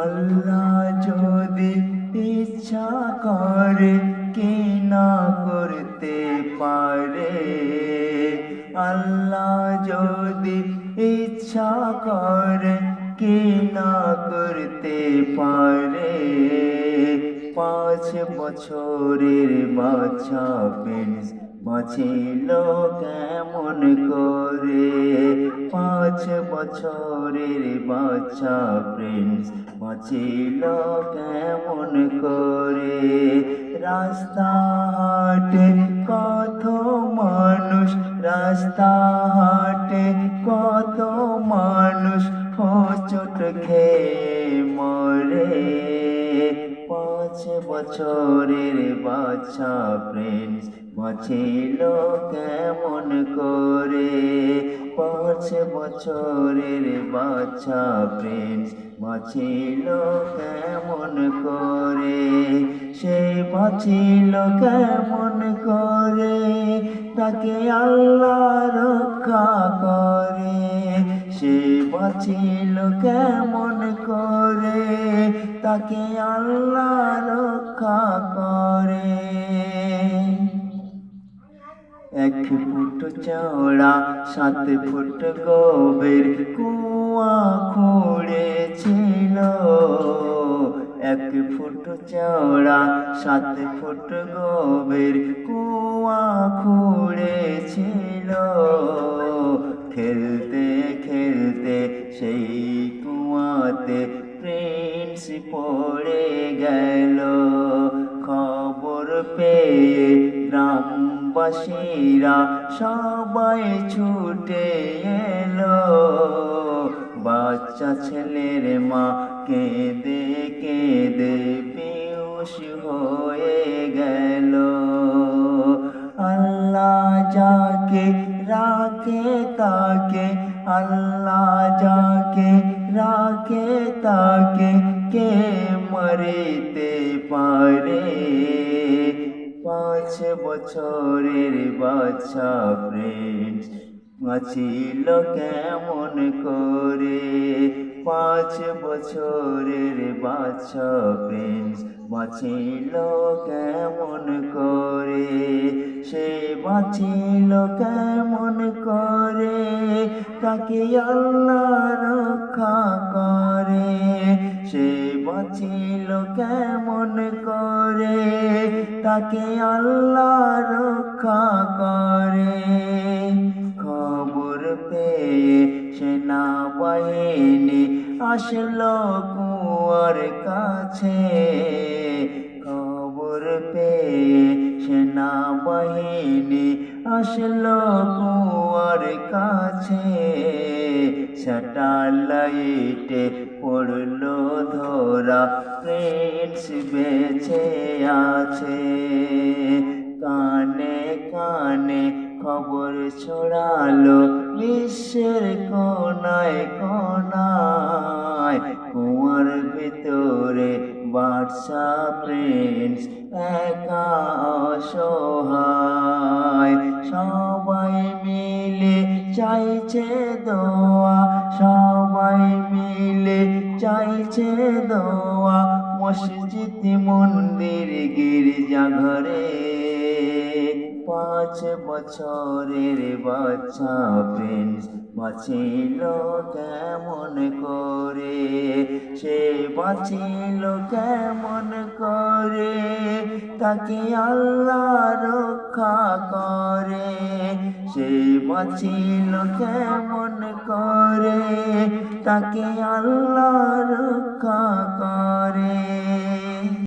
আল্লাহ যদি ইচ্ছা করে কি না করতে পারে। আল্লাহ যদি ইচ্ছা করে কি না করতে পারে। 5 বছরের বাচ্চা প্রিন্স বাঁচিল কেমন করে। 5 বছরের বাচ্চা প্রিন্স বাঁচিল কেমন করে। রাস্তাঘাটে কত মানুষ, রাস্তাঘাটে কত মানুষ হোঁচট খেয়ে মরে। 5 বছরের বাচ্চা প্রিন্স বাঁচিল কেমন করে। 5 বছরের বাচ্চা প্রিন্স বাঁচিল কেমন করে। সে বাঁচিল কেমন করে, তাকে আল্লাহ রক্ষা করে। সে বাঁচিল কেমন করে, তাকে আল্লাহ রক্ষা করে। 1 ফুট চওড়া 7 ফুট গভীর কুয়া খুঁড়েছিল। 1 ফুট চওড়া 7 ফুট গভীর কুয়া খুঁড়েছিল। খেলতে খেলতে সেই কুয়াতে প্রিন্স পড়ে গেল। খবর পেয়ে গ্রামবাসীরা সবাই ছুটে এলো। বাচ্চা ছেলের মা কেঁদে কেঁদে বেহুশ হয়ে গেল। আল্লাহ যাকে রাখে তাকে, আল্লাহ যাকে রাখে তাকে কে মারিতে পারে। 5 বছরের বাচ্চা প্রিন্স বাঁচিল কেমন করে। 5 বছরের বাচ্চা প্রিন্স বাঁচিল কেমন করে। সে বাঁচিল কেমন করে, তাকে আল্লাহ রক্ষা করে। সে বাঁচিল কেমন করে, তাকে আল্লাহ রক্ষা করে। খবর পেয়ে সেনাবাহিনী আসলো কুয়ার কাছে। খবর পেয়ে সেনাবাহিনী আসলো কুয়ার কাছে। স্যাটেলাইটে পড়লো ধরা প্রিন্স বেঁচে আছে। কানে কানে খবর ছড়ালো বিশ্বের কোনায় কোনায়। কুয়ার ভিতরে বাচ্চা প্রিন্স একা অসহায়। সবাই মিলে চাইছে দোয়া, সবাই মিলে চাইছে দোয়া। মসজিদ মন্দির গির্জা ঘরে। 5 বছরের বাচ্চা প্রিন্স বাঁচিল কেমন করে। সে বাঁচিল কেমন করে, তাকে আল্লাহ রক্ষা করে। সে বাঁচিল কেমন করে, তাকে আল্লাহ রক্ষা করে।